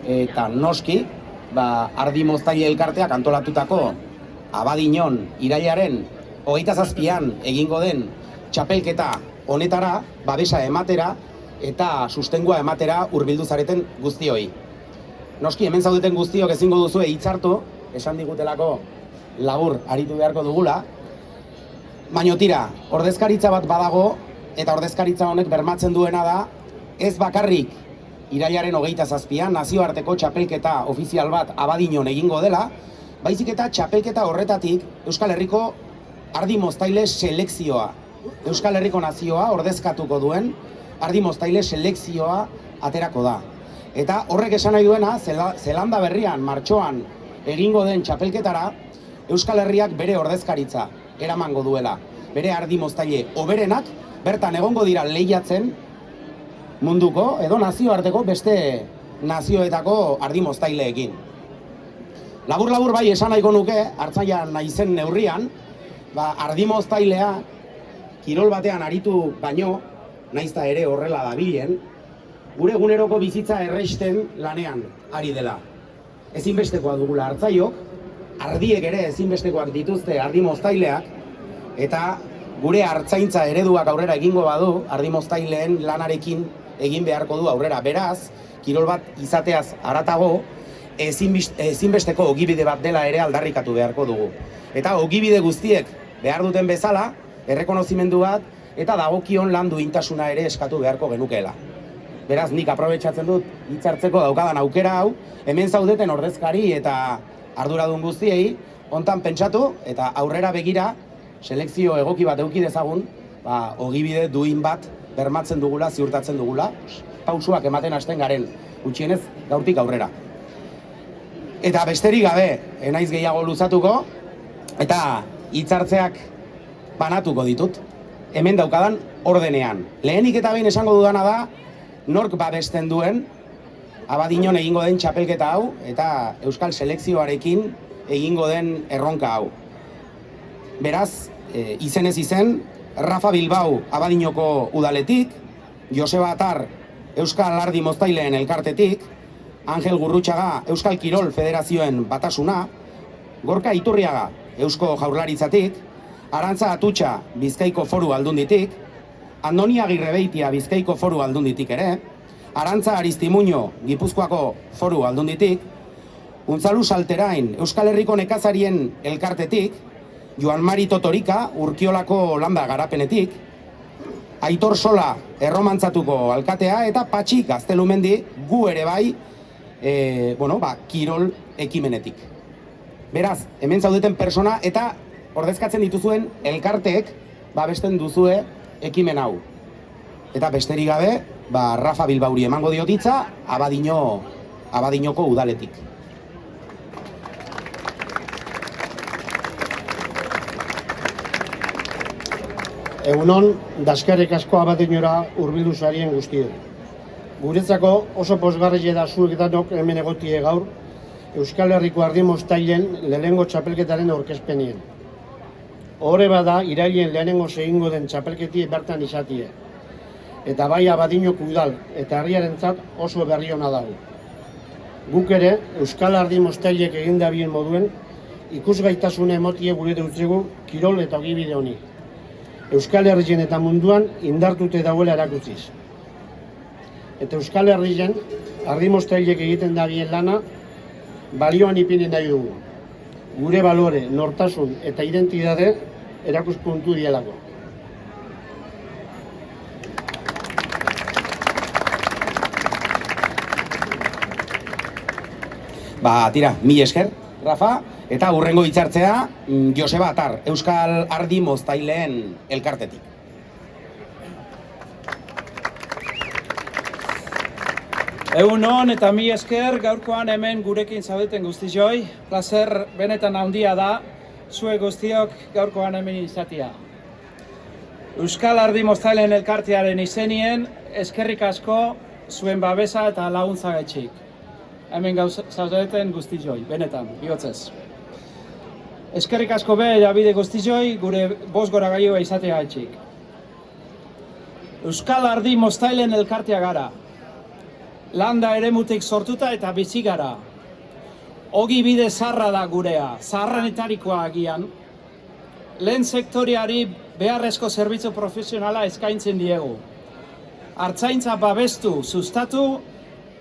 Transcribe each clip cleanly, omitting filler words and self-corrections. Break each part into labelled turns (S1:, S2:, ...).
S1: eta noski, Ardi Moztaile elkarteak antolatutako Abadiñon irailaren 27an egingo den txapelketa honetara babesa ematera eta sustengua ematera hurbildu zareten guztioi. Noski, hemen zaudeten guztiok ezingo duzue hitzartu, esan digutelako labur aritu beharko dugula, baina tira, ordezkaritza bat badago, eta ordezkaritza honek bermatzen duena da, ez bakarrik irailaren 27an nazioarteko txapelketa ofizial bat Abadiñon egingo dela, baizik eta txapelketa horretatik Euskal Herriko Ardi Moztaile selekzioa, Euskal Herriko nazioa ordezkatuko duen Ardi Moztaile selekzioa aterako da. Eta horrek esan nahi duena, Zelanda Berrian martxoan egingo den txapelketara, Euskal Herriak bere ordezkaritza eramango duela. Bere Ardi Moztaile hoberenak bertan egongo dira lehiatzen munduko edo nazioarteko beste nazioetako Ardi Moztaileekin. Labur-labur bai esan nahiko nuke, hartzaian naizen neurrian, Ardi Moztailea kirol batean aritu baino, naizta ere horrela dabilen, gure eguneroko bizitza erresten lanean ari dela. Ezinbestekoa dugula hartzaiok, ardiek ere ezinbestekoak dituzte Ardi Moztaileak, eta gure hartzaintza ereduak aurrera egingo badu, Ardi Moztaileen lanarekin egin beharko du aurrera. Beraz, kirol bat izateaz haratago, ezinbesteko ogibide bat dela ere aldarrikatu beharko dugu. Eta ogibide guztiek behar duten bezala, errekonozimendu bat, eta dagokion lan duintasuna ere eskatu beharko genukeela. Beraz, nik aprobetxatzen dut hitzartzeko daukadan aukera hau, hemen zaudeten ordezkari eta arduradun guztiei, hontan pentsatu eta aurrera begira, selekzio egoki bat eduki dezagun, ogibide duin bat bermatzen dugula, ziurtatzen dugula, pausuak ematen hasten garen, gutxienez gaurtik aurrera. Eta besterik gabe, naiz gehiago luzatuko, eta hitzartzeak banatuko ditut, hemen daukadan ordenean. Lehenik eta behin esango dudana da, nork babesten duen Abadiñon egingo den txapelketa hau, eta Euskal Selekzioarekin egingo den erronka hau. Beraz, izenez izen, Rafa Bilbao Abadiñoko udaletik, Joseba Atar Euskal Ardi Moztaileen elkartetik, Angel Gurrutxaga Euskal Kirol Federazioen batasuna, Gorka Iturriaga Eusko Jaurlaritzatik, Arantza Atutxa Bizkaiko Foru Aldunditik, Andoni Agirrebeitia Bizkaiko Foru Aldunditik ere, Arantza Aristimuño Gipuzkoako Foru Aldunditik, Untzalu Salterain Euskal Herriko Nekazarien elkartetik, Joan Mari Totorika Urkiolako landa garapenetik, Aitor Sola Erromantzatuko alkatea eta Patxi Gaztelumendi gu ere bai kirol ekimenetik. Beraz, hemen zaudeten persona eta ordezkatzen dituzuen elkarteek babesten duzue ekimen hau. Eta besterik gabe, Rafa Bilbauri emango diotitza Abadiñoko udaletik.
S2: Egunon, daskarek asko Abadiñora hurbildu zarien guztiok. Guretzako oso pozgarria da zuek danok hemen egotie gaur, Euskal Herriko Ardi Moztailen lehenengo txapelketaren aurkezpenien. Horre bada, irailen lehenengo egingo den txapelketi bertan izatie. Eta bai Abadiñoko udal eta herriarentzat oso berri ona dago. Guk ere, Euskal Ardi Moztailek egindabien moduen, ikusgaitasune emotie gure dutzegu kirol eta ogibide honi. Euskal Herrien eta munduan indartute dauela erakutziz. Eta Euskal Herrien Ardi Moztailek egiten dabien lana balioan ipini nahi dugu. Gure balore, nortasun eta identitate erakuspuntu dielako.
S1: Tira, mila esker, Rafa, eta hurrengo hitzartzea Joseba Atar, Euskal Ardi Moztaileen elkartetik.
S3: Egunon eta mila esker, gaurkoan hemen gurekin zaudeten guztioi. Plazer benetan handia da, zuek guztiok gaurkoan hemen izatea. Euskal Ardi Moztaileen elkartearen izenien, eskerrik asko zuen babesa eta laguntza gaitxik. Hemen zaudeten guztioi, benetan, bihotzez. Eskerrik asko be, Jabide guztioi, gure bost gora gaioa izatea gaitxik. Euskal Ardi Moztaileen elkartea gara. landa eremutik sortuta eta bizi gara. Ogi bide zarra da gurea, zaharrenetarikoa agian. Lehen sektoreari beharrezko zerbitzu profesionala eskaintzen diegu. Artzaintza babestu, sustatu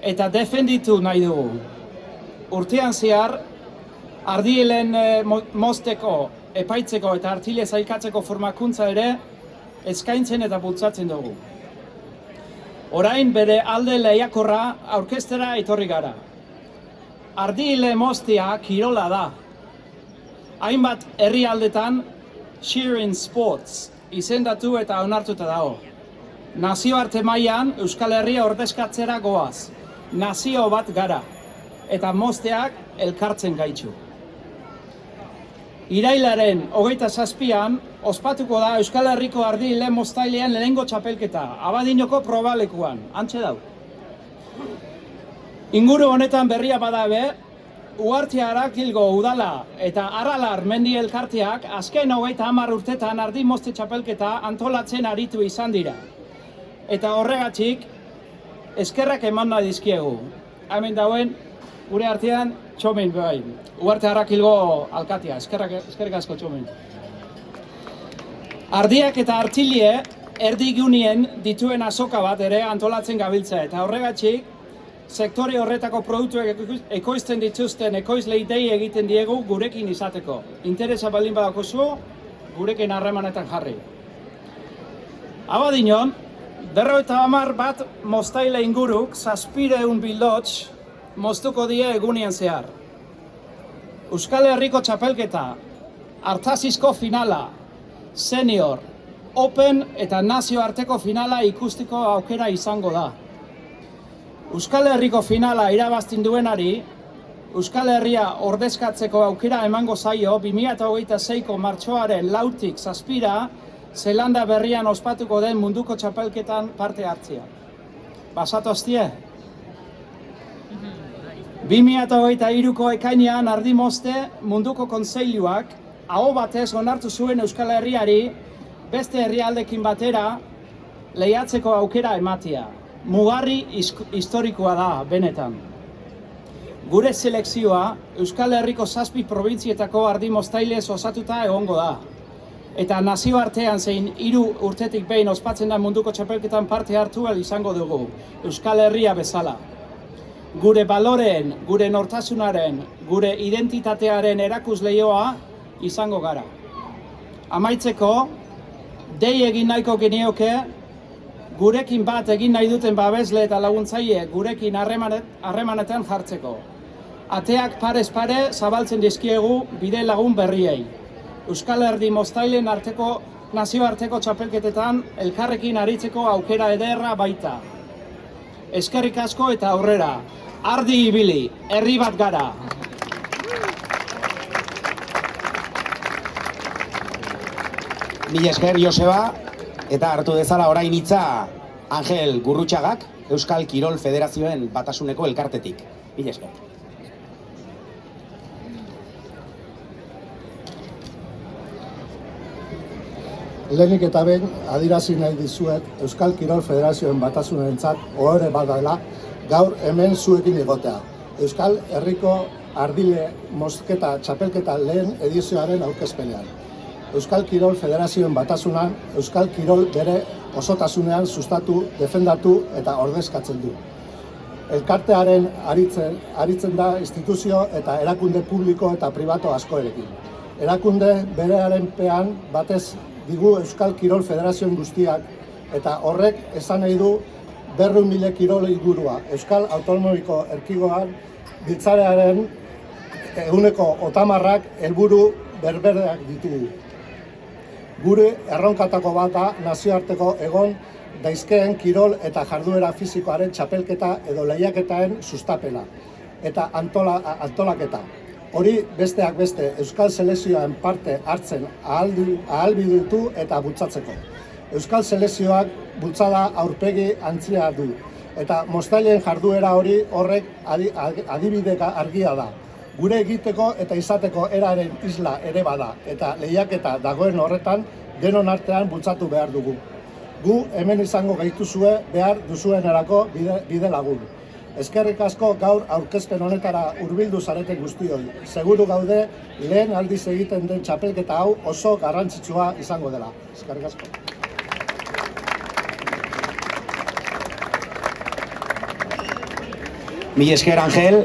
S3: eta defenditu nahi dugu. Urtean zehar, ardielen mozteko, epaitzeko eta artile zailkatzeko formakuntza ere eskaintzen eta bultzatzen dugu. Orain bere alde lehiakorra aurkeztera etorri gara. Ardile moztea kirola da. Hainbat herrialdetan Shearing Sports izendatu eta onartuta dago. Nazioarte mailan Euskal Herria ordezkatzera goaz. Nazio bat gara. Eta mozteak elkartzen gaitu. Irailaren 27an ospatuko da Euskal Herriko ardile moztailean lehenengo txapelketa, Abadinoko probalekuan, hantxe dau. Inguru honetan berria badabe, Uhartea Arakilgo udala eta Aralar mendi elkarteak azken 30 urtetan ardi mozte txapelketa antolatzen aritu izan dira. Eta horregatik, eskerrak eman nahi dizkiegu. Hemen dauen, gure artean, Txomin bai. Uhartea Arakilgo alkatea, eskerrik asko Txomin. Ardiak eta artilie erdigunien dituen azoka bat ere antolatzen gabiltza eta horregatik sektore horretako produktuak ekoizten dituzten ekoizlei dei egiten diegu gurekin izateko. Interesa baldin badakozu, gurekin harremanetan jarri. Abadiñon, 50 bat moztaile inguruk 700 bildots moztuko die egunien zehar. Euskal Herriko txapelketa, Artazizko finala, Senior, Open eta nazioarteko finala ikusteko aukera izango da. Euskal Herriko finala irabazten duenari, Euskal Herria ordezkatzeko aukera emango zaio 2026ko martxoaren 4tik 7ra Zelanda berrian ospatuko den munduko txapelketan parte hartzea. Basatoztie? 2023ko ekainean ardi mozte munduko kontseiluak aho batez onartu zuen Euskal Herriari beste herrialdekin batera lehiatzeko aukera ematea. Mugarri historikoa da, benetan. Gure selekzioa Euskal Herriko 7 probintzietako ardi moztailez osatuta egongo da. Eta nazioartean zein 3 urtetik behin ospatzen da munduko txapelketan parte hartu izango dugu, Euskal Herria bezala. Gure baloreen, gure nortasunaren, gure identitatearen erakusleioa izango gara. Amaitzeko, dei egin nahiko genioke, gurekin bat egin nahi duten babesle eta laguntzaile gurekin harremanetan jartzeko. Ateak parez pare zabaltzen dizkiegu bide lagun berriei. Euskal Herri moztailen arteko nazioarteko txapelketetan elkarrekin aritzeko aukera ederra baita. Eskerrik asko eta aurrera. Ardi ibili, herri bat gara.
S1: Mila esker Joseba, eta hartu dezala orain hitza Angel Gurrutxagak, Euskal Kirol Federazioen Batasuneko elkartetik. Mila esker.
S4: Lehenik eta behin adierazi nahi dizuet Euskal Kirol Federazioen Batasunentzat ohore bat dela gaur hemen zuekin egotea. Euskal Herriko Ardile Mozketa Txapelketa lehen edizioaren aurkezpenean. Euskal Kirol Federazioen Batasunan Euskal Kirol bere osotasunean sustatu, defendatu eta ordezkatzen du. Elkartearen aritzen da instituzio eta erakunde publiko eta pribato askorekin. Erakunde berearen pean batez digu Euskal Kirol Federazioen guztiak eta horrek esan nahi du 200.000 kirol ingurua. Euskal Autonomiko Erkigoan biltzarearen 180%ak helburu berbereak ditugu. Gure erronkatako bat da nazioarteko egon daizkeen kirol eta jarduera fisikoaren txapelketa edo lehiaketaen sustapena eta antolaketa. Hori besteak beste Euskal Selekzioan parte hartzen ahalbidetu eta bultzatzeko. Euskal Selekzioak bultzada aurpegi antzia du eta moztaileen jarduera hori horrek adibide argia da. Gure egiteko eta izateko eraren isla ere bada eta lehiaketa dagoen horretan denon artean bultzatu behar dugu. Gu hemen izango gaituzue behar duzuenerako bide lagun. Eskerrik asko gaur aurkezpen honetara hurbildu zareten guztioi. Seguru gaude lehen aldiz egiten den txapelketa hau oso garrantzitsua izango dela. Eskerrik asko.
S1: Mila esker, Angel,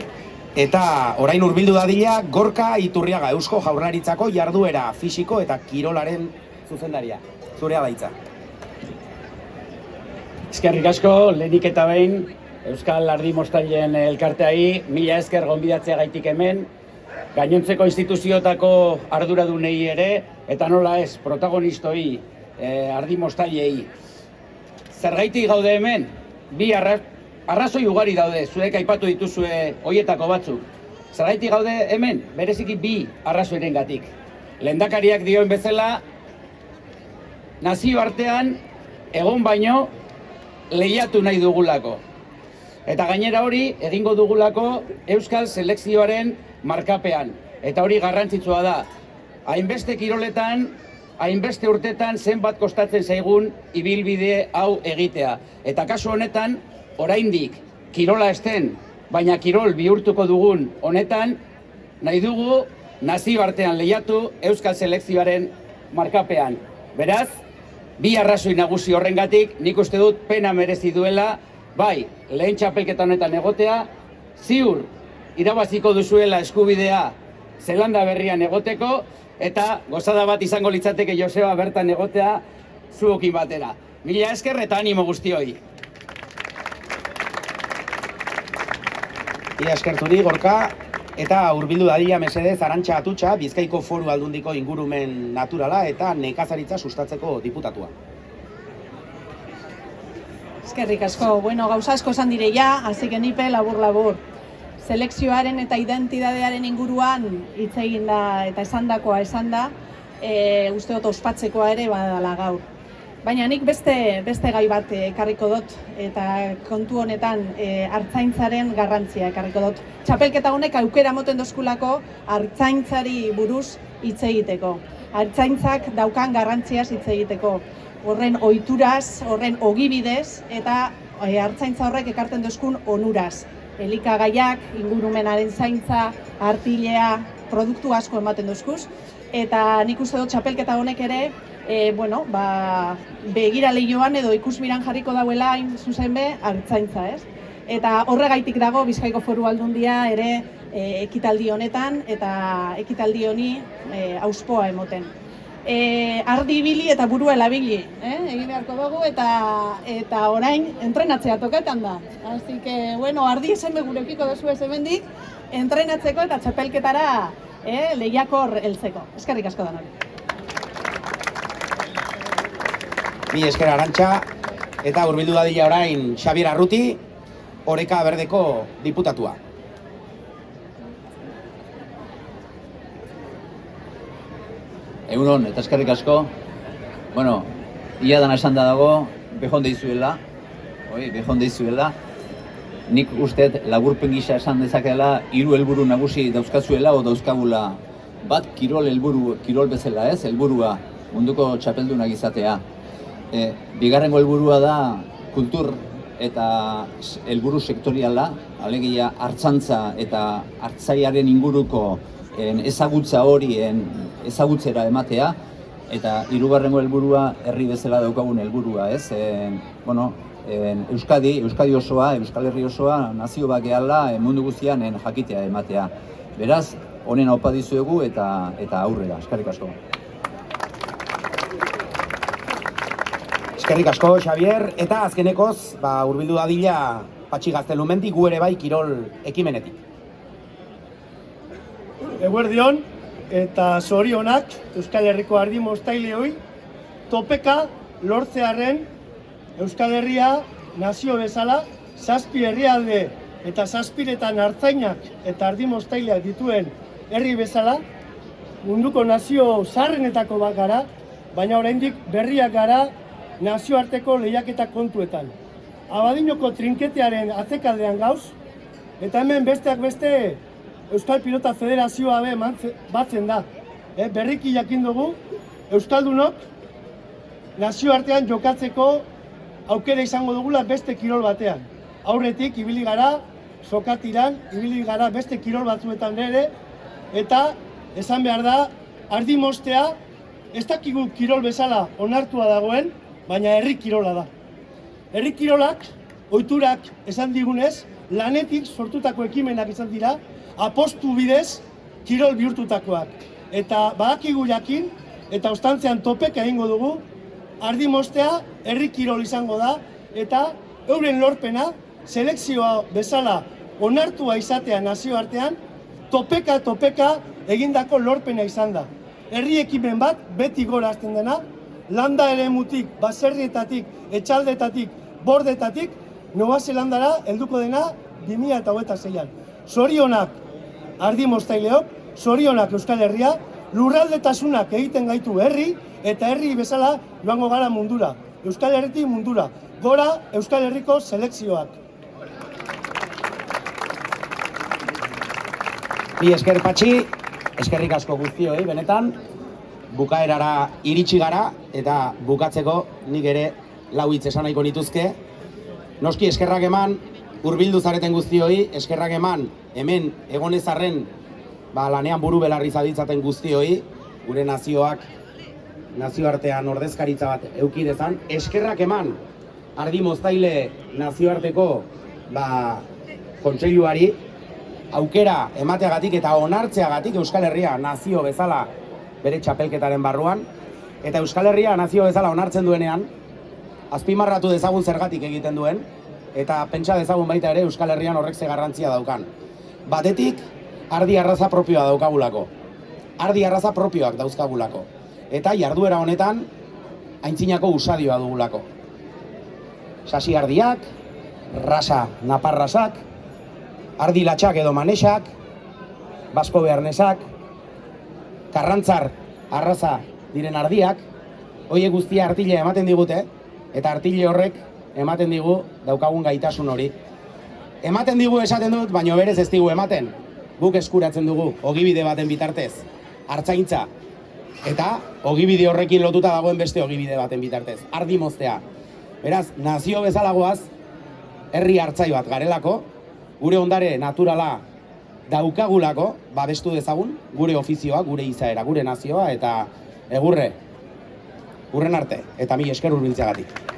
S1: eta orain hurbildu dadila Gorka Iturriaga, Eusko Jaurlaritzako jarduera fisiko eta kirolaren zuzendaria. Zurea da hitza.
S5: Eskerrik asko, lehenik eta behin, Euskal Ardi Mostailen elkarteai, mila esker gonbidatzea gaitik hemen, gainontzeko instituziotako arduradunei ere, eta nola ez, protagonistoi, Ardi Mostailei. Zergaitik gaude hemen, bi arrazoi ugari daude, zuek aipatu dituzue hoietako batzuk. Zergaitik gaude hemen, bereziki bi arrazoirengatik. Lehendakariak dioen bezala, nazio artean, egon baino, lehiatu nahi dugulako. Eta gainera hori egingo dugulako Euskal Selekzioaren markapean. Eta hori garrantzitsua da. Hainbeste kiroletan, hainbeste urtetan zenbat kostatzen zaigun ibilbide hau egitea. Eta kasu honetan, oraindik kirola esten, baina kirol bihurtuko dugun honetan, nahi dugu nazioartean lehiatu Euskal Selekzioaren markapean. Beraz, bi arrazoi nagusi horrengatik, nik uste dut pena merezi duela, bai, lehen txapelketa honetan egotea, ziur irabaziko duzuela eskubidea Zelanda Berrian egoteko, eta gozada bat izango litzateke Joseba bertan egotea zuokin batera. Mila esker eta animo guztioi.
S1: Mila esker zuri, Gorka, eta hurbildu dadila mesedez Arantxa Atutxa, Bizkaiko Foru Aldundiko ingurumen naturala eta nekazaritza sustatzeko diputatua.
S6: Eskerrik asko, gauza asko esan direia, hasi genipe labur-labur. Selekzioaren eta identidadearen inguruan hitz egin da eta esandakoa esan da, uste dut ospatzekoa ere badala gaur. Baina nik beste gai bat ekarriko dut, eta kontu honetan artzaintzaren garrantzia ekarriko dut. Txapelketa honek aukera moten dozkulako artzaintzari buruz hitz egiteko. Artzaintzak daukan garrantziaz hitz egiteko. Horren ohituraz, horren ogibidez, eta artzaintza horrek ekarten dozkun onuraz. Elikagaiak, ingurumenaren zaintza, artilea, produktu asko ematen dozkuz. Eta nik uste dut txapelketa honek ere, begira lehioan edo ikusmiran jarriko dauela hain zuzen be artzaintza, ez? Eta horregaitik dago Bizkaiko Foru Aldundia ere ekitaldi honetan eta ekitaldi honi auspoa emoten. Ardi ibili eta burua elabili, egin beharko dugu eta orain entrenatzea toketan da. Así que, ardi esenbe gurekiko duzu ez hemendik, entrenatzeko eta txapelketara lehiakor heltzeko. Eskerrik asko denoi.
S1: Mila esker, Arantxa, eta hurbildu dadila orain Xabier Arruti, Oreka Berdeko diputatua.
S7: Egunon, eta eskerrik asko. Ia dana esan da dago, behonde izuela. Nik usteet laburpen gisa esan dezakela, 3 helburu nagusi dauzkazuela o dauzkagula. Bat, kirol bezala ez, helburua munduko txapeldunak izatea. Bigarrengo helburua da kultur eta helburu sektoriala, alegia hartzantza eta hartzaiaren inguruko ezagutza ezagutzera ematea, eta 3. helburua herri bezala daukagun helburua, ez? Euskadi osoa, Euskal Herri osoa, nazio bakeala mundu guztian jakitea ematea. Beraz, honen opa dizuegu eta aurrera. Eskerrik asko.
S1: Eskerrik asko, Xabier, eta azkenekoz, hurbildu dadila Patxi Gaztelumendi gu ere bai kirol ekimenetik.
S2: Eguerdion eta zorionak Euskal Herriko Ardi Mostaileoi topeka lortzearen Euskal Herria nazio bezala 7 herrialde eta 7 artzainak eta ardi mostaileak dituen herri bezala munduko nazio zaharrenetako bat gara, baina oraindik berriak gara nazioarteko lehiaketa kontuetan. Abadinoko trinketearen atzekaldean gauz, eta hemen besteak beste Euskal Pilota Federazioa batzen da. Berriki jakin dugu, Euskaldunok nazioartean jokatzeko aukera izango dugula beste kirol batean. Aurretik ibili gara sokatiran, ibili gara beste kirol batzuetan ere, eta esan behar da, ardi mostea, ez dakigu kirol bezala onartua dagoen, baina herri kirola da. Herri kirolak, ohiturak esan digunez, lanetik sortutako ekimenak izan dira, apostu bidez kirol bihurtutakoak. Eta badakigu jakin, eta ostantzean topeka egingo dugu, ardi mostea herri kirol izango da, eta euren lorpena, selekzioa bezala onartua izatea nazioartean, topeka egindako lorpena izan da. Herri ekimen bat, beti gora hasten dena, landa eremutik, baserrietatik, etxaldetatik, bordetatik, Nova Zelandara helduko dena 2026an. Zorionak ardi mostaileok, zorionak Euskal Herria, lurraldetasunak egiten gaitu herri, eta herri bezala joango gara mundura. Euskal Herritik mundura. Gora Euskal Herriko selekzioak.
S1: Bi esker Patxi, eskerrik asko guztioi, benetan, bukaerara iritsi gara, eta bukatzeko nik ere lau hitz esan nahiko nituzke. Noski eskerrak eman, hurbildu zareten guztioi, eskerrak eman, hemen egonezarren lanean buru belarri zabiltzaten guztioi, gure nazioak, nazioartean ordezkaritza bat eduki dezan, eskerrak eman, ardi moztaile nazioarteko kontseiluari, aukera emateagatik eta onartzeagatik Euskal Herria nazio bezala bere txapelketaren barruan, eta Euskal Herria nazio bezala onartzen duenean, azpimarratu dezagun zergatik egiten duen, eta pentsa dezagun baita ere Euskal Herrian horrek ze garrantzia daukan. Batetik, ardi arraza propioa daukagulako. Ardi arraza propioak dauzkagulako. Eta jarduera honetan, aintzinako usadioa dugulako. Sasi ardiak, rasa naparrasak, ardi latxak edo manesak, basko beharnesak, karrantzar arraza diren ardiak, horiek guztia artile ematen digute, eta artile horrek ematen digu daukagun gaitasun hori. Ematen digu esaten dut, baina berez ez digu ematen. Guk eskuratzen dugu, ogibide baten bitartez, hartzaintza. Eta ogibide horrekin lotuta dagoen beste ogibide baten bitartez, ardi moztea. Beraz, nazio bezalagoaz, herri hartzai bat garelako, gure ondare naturala daukagulako, babestu dezagun, gure ofizioa, gure izaera, gure nazioa, eta egurre, urren arte, eta mi esker hurbiltzeagatik.